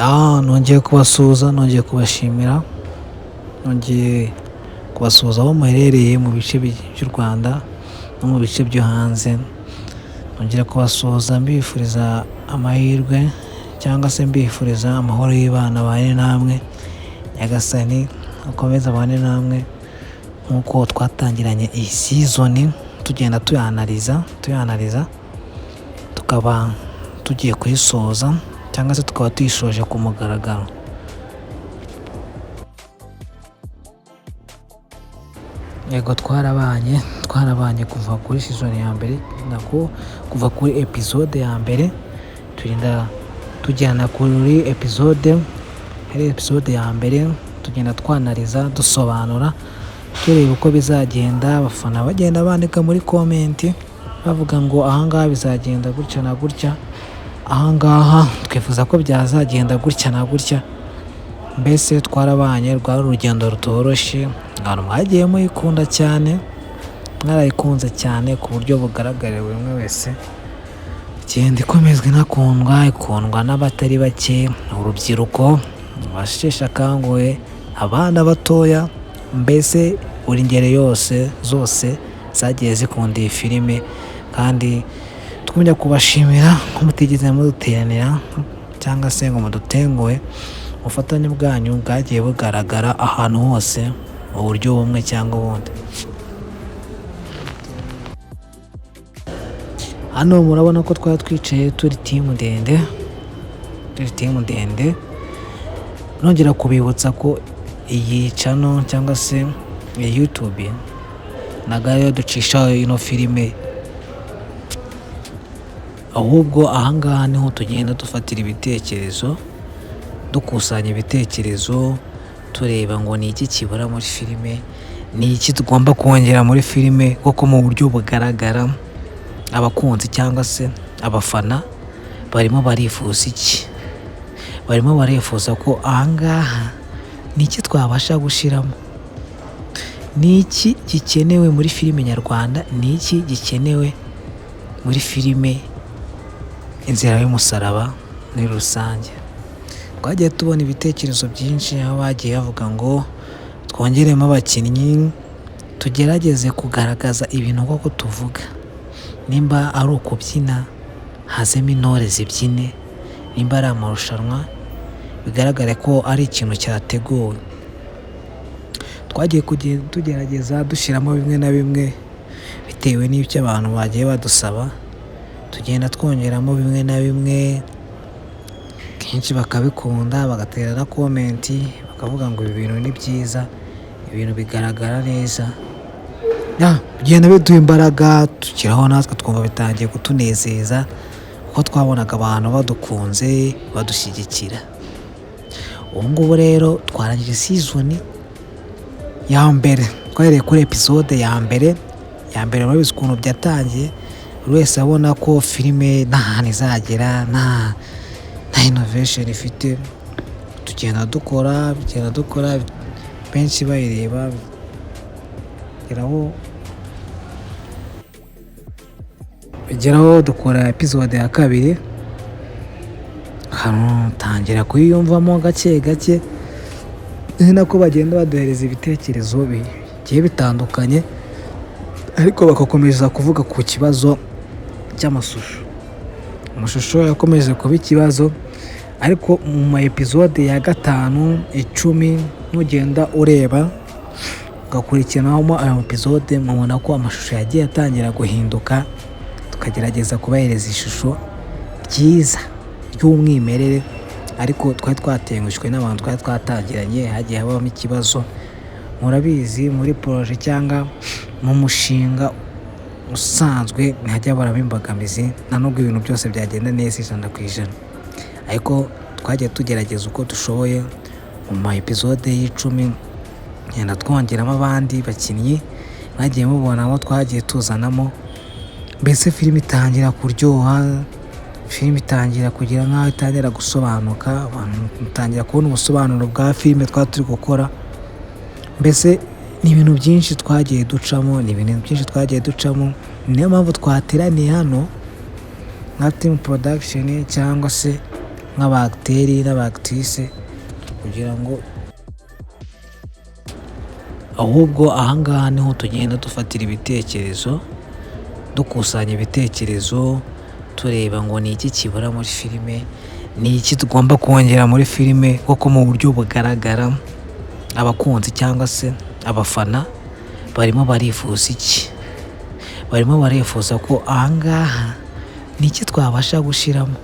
Nongeye kubasuhuza, nongeye kubashimira, nongeye kubasuhuza aho muherereye mu bice by'u Rwanda no mu bice byo hanze, nongera kubasuhuza mbifuriza amahirwe cyangwa se mbifuriza amahoro y'Imana abane namwe, Nyagasani akomeze abane namwe nk'uko twatangiranye iyi season tugenda tuyanaliza, tukaba tugiye kuyisoza cyangwa se tukaba tuyishoje ku mugaragaro. Yego twarabanye kuva kuri season ya mbere, kuva kuri episode ya mbere turinda tujyana kuri episode ya mbere, tugenda twanaliza dusobanura tureba uko bizagenda, abafana bagenda bandika muri comment bavuga ngo ahangaha bizagenda gutya na gutya, ahangaha twifuza ko byazagenda gutya na gutya. Mbese twarabanye, rwari urugendo rutoroshye, abantu mwagiye muyikunda cyane, mwarayikunze cyane ku buryo bugaragarira buri umwe wese, igenda ikomezwa ikundwa n'abatari bake, urubyiruko, abasheshe akanguhe, abana batoya, mbese buri ngeri zose zagiye zikunda iyi filime, kandi twongera kubashimira ko mutigeze muduteranira cyangwa se ngo mudutenguhe. Ubufatanye bwanyu bwagiye bugaragara ahantu hose mu buryo bumwe cyangwa ubundi. Hano murabona ko twari twicaye turi timu ndende, nongera kubibutsa ko iyi channel cyangwa se iyi YouTube ntabwo ariyo ducisha ino filime, ahubwo ahangaha niho tugenda dufatira ibitekerezo, dukusanya ibitekerezo, tureba ngo ni iki kibura muri filime, ni iki tugomba kongera muri filime koko mu buryo bugaragara. Abakunzi cyangwa se abafana barimo barifuza iki? Barimo barifuza ko ahangaha ni iki twabasha gushyiramo, ni iki gikenewe muri filime nyarwanda, ni iki gikenewe muri filime Inzira y'Umusaraba muri rusange. Twagiye tubona ibitekerezo byinshi, aho bagiye bavuga ngo twongeremo abakinnyi, tugerageze kugaragaza ibintu koko tuvuga, nimba ari ukubyina hazemo intore zibyine, nimba ari amarushanwa bigaragare ko ari ikintu cyateguwe. Twagiye tugerageza dushyiramo bimwe na bimwe bitewe n'ibyo abantu bagiye badusaba, tugenda twongeramo bimwe na bimwe, kenshi bakabikunda bagatera na comment bakavuga ngo ibi bintu ni byiza, ibintu bigaragara neza, bigenda biduha imbaraga, tukiraho natwe twumva bitangiye kutunezeza kuko twabonaga abantu badukunze badushyigikira. Ubu ngubu rero twarangije season ya mbere, twahereye kuri episode ya mbere murabizi ukuntu byatangiye, buri wese abona ko filime nta hantu izagera, nta innovation ifite, tugenda dukora benshi bayireba, bigeraho dukora episode ya kabiri, tangira kuyiyumvamo gake, ni nako bagenda baduhereza ibitekerezo bigiye bitandukanye, ariko bagakomeza kuvuga ku kibazo cy'amashusho. Amashusho yakomeje kuba ikibazo, ariko mu ma episode ya 5, 10 nugenda ureba ugakurikiranamo ayo episode, mubona ko amashusho yagiye atangira guhinduka, tukagerageza kubahereza ishusho ryiza ry'umwimerere, ariko twari twatengushwe n'abantu twari twatangiranye, hagiye habamo ikibazo. Murabizi muri projet cyangwa mu mushinga usanzwe ntihajya baramo imbogamizi, nta nubwo ibintu byose byagenda neza 100%, ariko twagiye tugerageza uko dushoboye. Mu ma episode y'10 ngenda twongeramo abandi bakinnyi, mwagiye mubona abo twagiye tuzanamo, mbese filime itangira kuryoha, filime itangira kugira nk'aho itangira gusobanuka, abantu mutangira kubona ubusobanuro bwa filime twari turi gukora. Mbese ni ibintu byinshi twagiye ducamo, niyo mpamvu twateraniye hano nka team production cyangwa se nk'abagiteri n'abagitrise, kugira ngo ahubwo ahangaha niho tugenda dufatira ibitekerezo, dukusanya ibitekerezo, tureba ngo ni iki kibura muri filime, ni iki tugomba kongera muri filime koko mu buryo bugaragara. Abakunzi cyangwa se abafana barimo barifuza iki? Barimo barifuza ko ahangaha ni iki twabasha gushyiramo,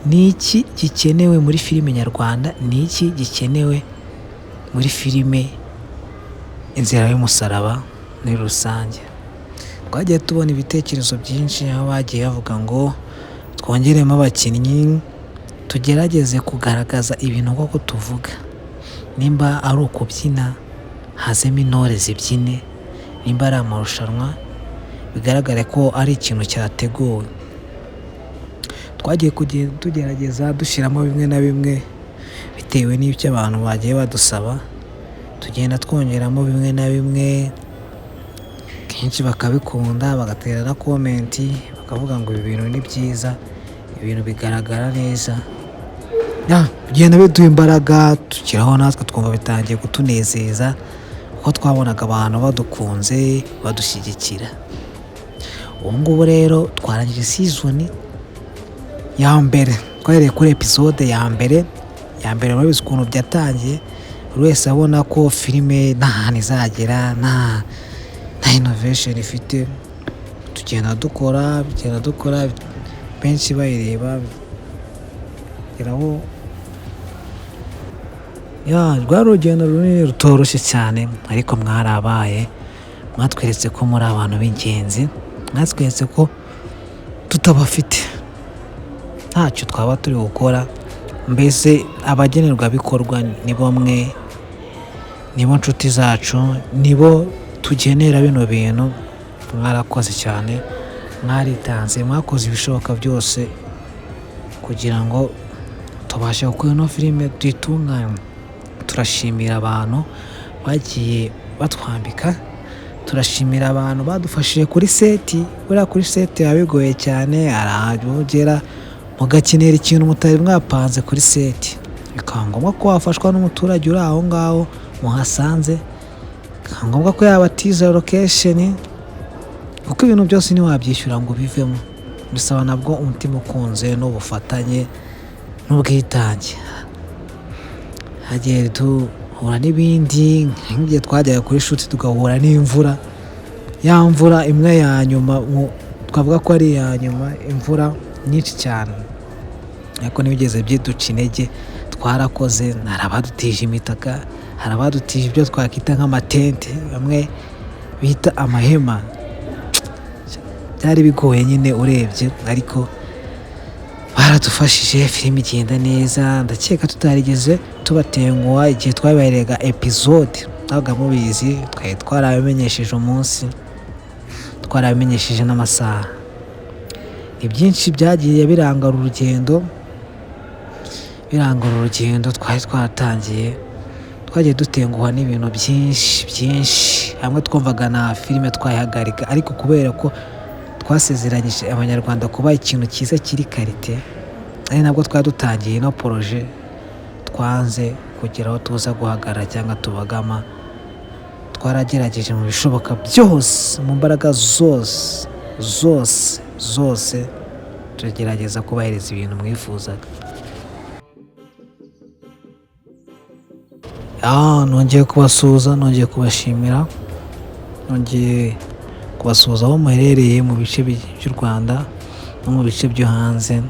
ni iki gikenewe muri filime nyarwanda, ni iki gikenewe muri filime Inzira y'Umusaraba muri rusange. Twagiye tubona ibitekerezo byinshi, aho bagiye bavuga ngo twongeremo abakinnyi, tugerageze kugaragaza ibintu koko tuvuga. Nimba ari ukubyina, hazemo intore zibyine. Nimba ari amarushanwa, bigaragare ko ari ikintu cyateguwe. Twagiye kugenda tugerageza dushyiramo bimwe na bimwe bitewe n'ibyo abantu bagiye badusaba, tugenda twongeramo bimwe na bimwe, kenshi bakabikunda, bagatera na komenti, bakavuga ngo ibi bintu ni byiza, ibintu bigaragara neza. Bigenda biduha imbaraga, tukiraho natwe twumva bitangiye kutunezeza, kuko twabonaga abantu badukunze, badushyigikira. Ubu ngubu rero twarangije season ya mbere, twahereye kuri episode ya mbere. Murabizi ukuntu byatangiye, buri wese abona ko filime nta hantu izagera, nta innovation ifite. Tugenda dukora benshi bayireba, bigeraho rwari urugendo runini rutoroshye cyane, ariko mwarabaye, mwatweretse ko muri abantu b'ingenzi, mwatweretse ko tutabafite ntacyo twaba turi gukora. Mbese abagenerwabikorwa nibo mwe, nibo nshuti zacu, nibo tugenera bino bintu. Mwarakoze cyane, mwaritanze, mwakoze ibishoboka byose kugira ngo tubashe gukora ino filime tuyitunganye. Turashimira abantu bagiye batwambika, turashimira abantu badufashije kuri seti. Buriya kuri seti biba bigoye cyane, arahagera mugakenera ikintu mutari mwapanze kuri seti, bikaba ngombwa ko wafashwa n'umuturage uri aho ngaho muhasanze, bikaba ngombwa ko yabatiza location, kuko ibintu byose ntiwabyishyura ngo bivemo. Bisaba nabwo umutima ukunze n'ubufatanye n'ubwitange. Hagiye duhura n'ibindi, nk'igihe twajyaga kuri shoot tugahura n'imvura, ya mvura imwe ya nyuma, twavuga ko ari iya nyuma, imvura nyinshi cyane, ariko ntibigeze byiduca intege. Twarakoze, hari abadutije imitaka, hari abadutije ibyo twakwita nk'amatente, bamwe bita amahema. Byari bigoye nyine urebye, ariko baradufashije, filime igenda neza. Ndakeka tutarigeze tubatenguha igihe twaberega episode, ntabwo mubizi, twari twarabimenyesheje umunsi, twarabimenyesheje n'amasaha. Ni byinshi byagiye biranga urugendo twari twaratangiye. Twagiye dutenguha n'ibintu byinshi, hamwe twumvaga na filime twayihagarika, ariko kubera ko twasezeranyije abanyarwanda kuba ikintu cyiza kiri karite, ari nabwo twari dutangiye ino poroje, twanze kugira aho tuza guhagarara cyangwa tubagama. Twaragerageje mu bishoboka byose, mu mbaraga zose tugerageza kubahereza ibintu mwifuzaga. Nongeye kubasuhuza, nongeye kubashimira, nongeye kubasuhuza aho muherereye mu bice by'u Rwanda no mu bice byo hanze.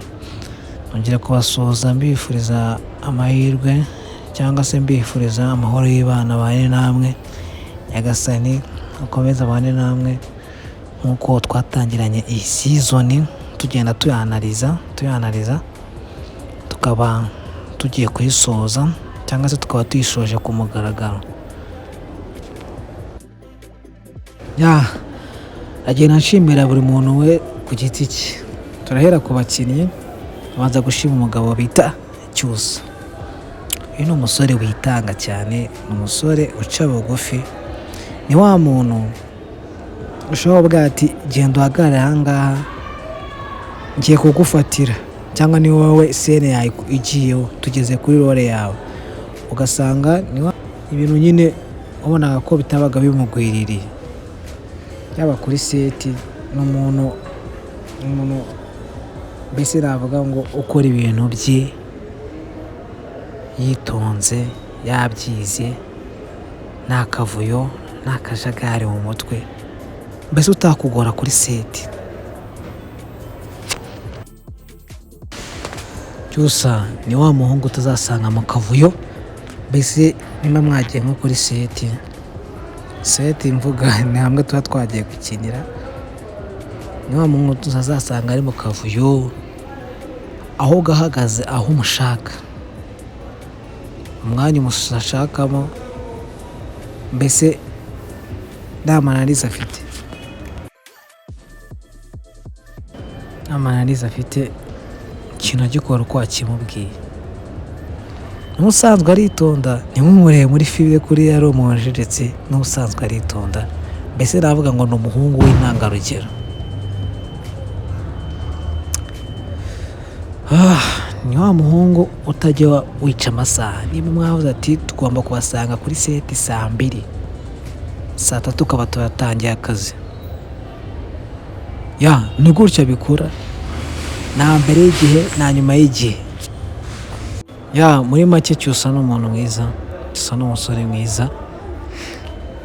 Nongera kubasuhuza mbifuriza amahirwe, cyangwa se mbifuriza amahoro y'Imana abane namwe. Nyagasani akomeze abane namwe nk'uko twatangiranye iyi season, tugenda tuyanaliza, tukaba tugiye kuyisoza, cyangwa se tukaba tuyishoje ku mugaragaro. Agenda nshimira buri muntu we ku giti cye. Turahera ku bakinnyi, abanza gushima umugabo bita Cyusa. Uyu ni umusore witanga cyane, ni umusore uca bugufi, ni wa muntu ushobora kuvuga ati genda uhagarare aha ngaha ngiye kugufatira, cyangwa ni wowe sene yawe igiyeho, tugeze kuri role yawe, ugasanga ibintu nyine wabonaga ko bitabaga bimugwiririye, yaba kuri seti n'umuntu mbese navuga ngo ukora ibintu bye yitonze, yabyize, nta kavuyo, nta kajagari mu mutwe, mbese utakugora kuri seti. Cyusa ni wa muhungu utazasanga mu kavuyo, mbese niba mwagiye nko kuri seti mvuga ni hamwe tuba twagiye gukinira, ni wa muhungu utazasanga ari mu kavuyo, ahubwo ahagaze aho umushaka, umwanya umushakamo, mbese nta mananiza afite, ikintu agikora uko wakimubwiye. N'ubusanzwe aritonda, ntimumurebe muri filime kuri yari umunje, ndetse n'ubusanzwe aritonda, mbese navuga ngo ni umuhungu w'intangarugero. Ni wa muhungu utajya wica amasaha, niba mwavuze ati tugomba kubasanga kuri seti 2:00, 3:00 tukaba turatangiye akazi, ni gutya bikora, nta mbere y'igihe nta nyuma y'igihe. Muri make Cyusa ni umuntu mwiza, Cyusa ni umusore mwiza,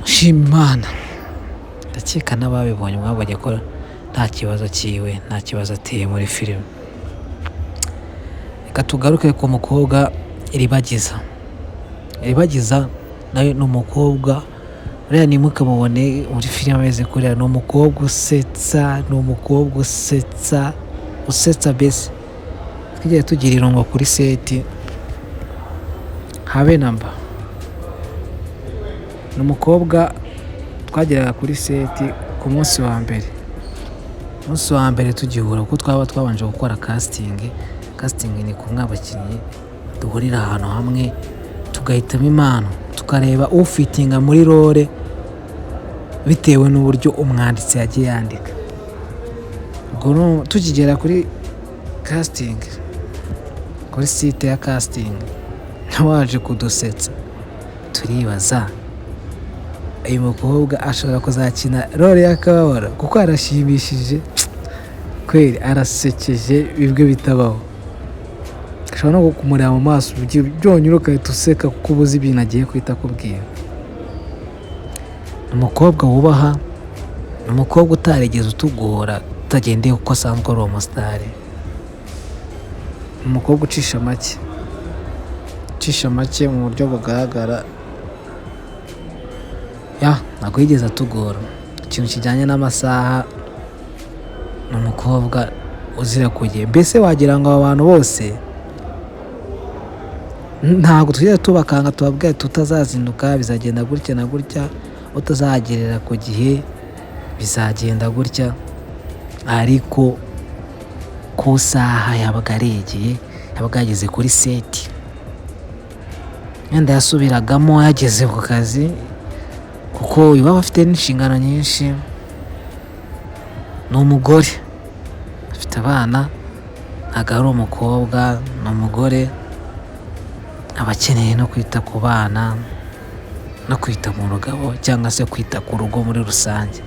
ushima Imana, ndakeka n'ababibonye mwabonye ko nta kibazo cyiwe, nta kibazo ateye muri filime. Reka tugaruke ku mukobwa Iribagiza nawe ni umukobwa uriya ntimukamubone muri filime ameze kuriya, ni umukobwa usetsa, mbese twigiye tugira irungo kuri seti habe namba. Ni umukobwa twageraga kuri seti ku munsi wa mbere tugihura, kuko twabanje gukora casting ni kumwe abakinnyi duhurira ahantu hamwe, tugahitamo impano, tukareba ufitinga muri role bitewe n'uburyo umwanditsi yagiye yandika. Ubwo tukigera kuri casting, kuri site ya casting, waje kudusetsa, turibaza uyu mukobwa ashobora kuzakina role y'akababaro, kuko arashimishije kweli, arasekeje bimwe bitabaho, ashobora no kumureba mu maso byonyine ugahita useka, kuko ubuze ibintu agiye kwita akubwira. Ni umukobwa wubaha, ni umukobwa utarigeze utugora utagendeye kuko asanzwe ari umusitari, ni umukobwa ucisha make mu buryo bugaragara, ntabwo yigeze atugora. Ikintu kijyanye n'amasaha, ni umukobwa uzira kugiye, mbese wagira ngo aba bantu bose ntabwo tujya tubakanga tubabwira tutazazinduka bizagenda gutya na gutya, utazagerera ku gihe bizagenda gutya, ariko ku saha yabaga aregeye, yabaga yageze kuri seti, yenda yasubiragamo yageze ku kazi, kuko baba bafite n'inshingano nyinshi. Ni umugore afite abana, ntabwo ari umukobwa, ni umugore, aba akeneye no kwita ku bana, no kwita mu rugabo, cyangwa se kwita ku rugo muri rusange.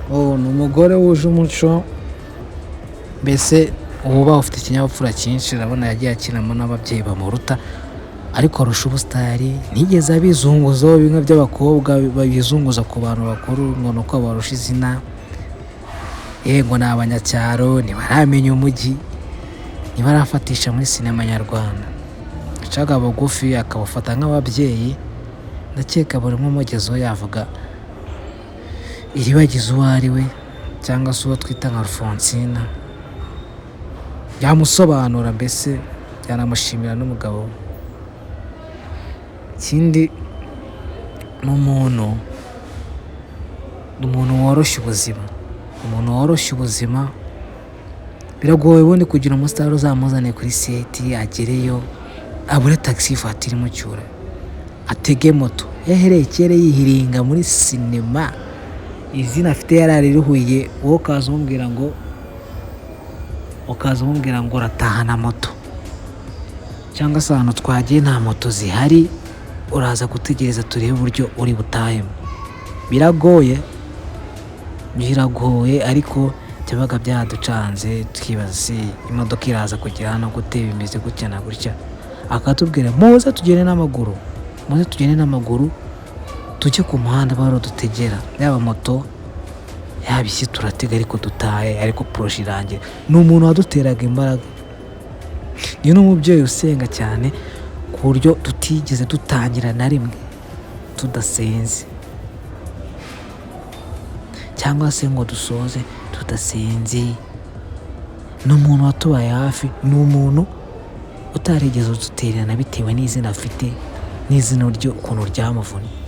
Ni umugore wuje umuco, mbese uba ufite ikinyabupfura cyinshi. Urabona yagiye akinamo n'ababyeyi bamuruta, ariko arusha ubusitari, ntigeze abizunguzaho bimwe by'abakobwa babizunguza ku bantu bakuru ngo ni uko barusha izina, ngo ni abanyacyaro, ntibaramenya umujyi, ntibarafatisha muri sinema nyarwanda. Acaga bugufi akabafata nk'ababyeyi, ndakeka buri umwe umugezeho yavuga Iribagiza uwo ari we, cyangwa se uwo twita nka Alphonsine, yamusobanura, mbese yanamushimira n'umugabo we. Ikindi ni umuntu woroshya ubuzima, biragoye ubundi kugira umusitari uzamuzane kuri seti, agereyo abure taxi vatiri imucyura, atege moto, yahereye kera yihiringa muri sinema, izina afite yarariruhuye, wowe ukaza umubwira ngo ukaza umubwira ngo uratahana moto, cyangwa se ahantu twagiye nta moto zihari, uraza gutegereza turebe uburyo uri butahemo. Biragoye ariko byabaga byaducanze tukibaza se imodoka iraza kugera hano gute, bimeze gutya na gutya, akatubwira muze tugende n'amaguru tujye ku muhanda dutegera, yaba moto yaba isi turatega ariko dutahe, ariko poroje irangira. Ni umuntu waduteraga imbaraga, ni n'umubyeyi usenga cyane ku buryo tutigeze dutangira na rimwe tudasenze, cyangwa se ngo dusoze tudasenze. Ni umuntu watubaye hafi, ni umuntu utarigeze udutererana bitewe n'izina afite, n'izina ryo ukuntu ryamuvunnye.